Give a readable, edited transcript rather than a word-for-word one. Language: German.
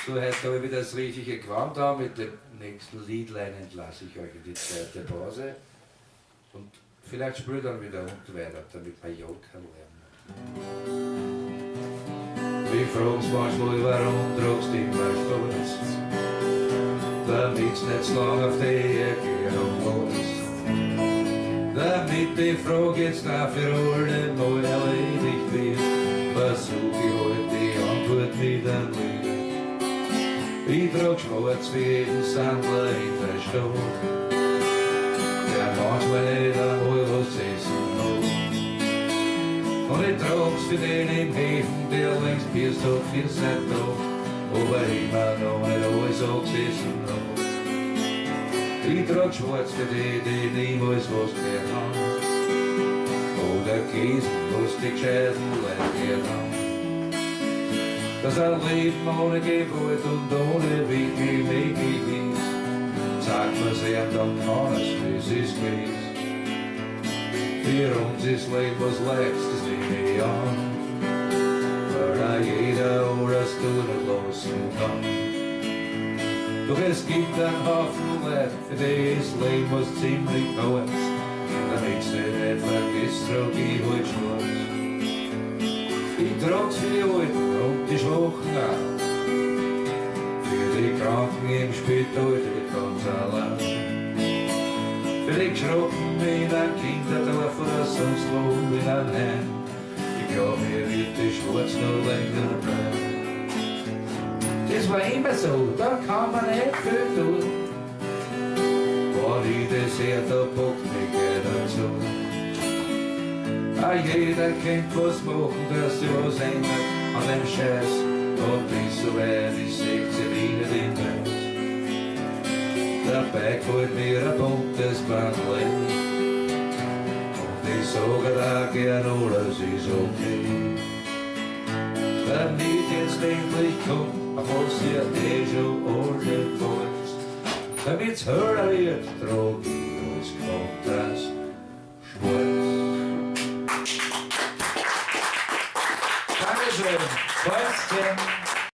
So, heute habe ich wieder das richtige Gewand da. Mit dem nächsten Liedlein entlasse ich euch in die zweite Pause. Und vielleicht spiele ich dann wieder unten weiter, damit wir ja kann lernen. Ich frag's manchmal, warum tragst du immer Stolz, damit's nicht so lang auf die Ecke rumlässt. Damit die Frage jetzt auch für alle Mal erledigt wird, versuch ich halt die Antwort mit einem Lied. Ich trag schwarz wie jeden Sandler in der Stadt, der manchmal nicht einmal was essen hat. Und ich trag's für den im Häfen, der längst Biers hat für sein Tag, aber immer noch nicht alles angesessen hat. Ich trag schwarz für die, die niemals was gehört haben, oder Käse, was die gescheiten Leute gehört haben. Dass ein Leben ohne Gewalt und ohne Wege möglich ist, sagt man's ihm, dann kann es, wie's ist gewesen. Für uns ist Leben was Leichtes, nehme ich an, weil auch jeder alles tun und lassen kann. Doch es gibt einen Haufen Leute, für die ist Leben was ziemlich Neues, damit's nicht vergisst, trag ich halt schwarz. Ich trag's für die Alten und die Schwachen auch, für die Kranken im Spital, die ganz allein, für die Geschrocken in ein Kinderdorf oder sonst wo in ein Heim. Ich glaub, mir wird die Schwarz noch länger bleiben. Das war immer so, da kann man nicht viel tun. Wenn ich das her, da packt mich keiner zu. Auch jeder kennt was machen, dass sich was ändert an dem Scheiß. Und bis so weit ist 16 wieder den Preis. Dabei gefällt mir ein buntes Bandlein. Und ich sage da gern, alles ist okay. Damit jetzt endlich kommt, auf was ihr schon alle wollt. Damit's höher wird, trag ich als Kontrast schwarz. Dankeschön. Kreuzchen.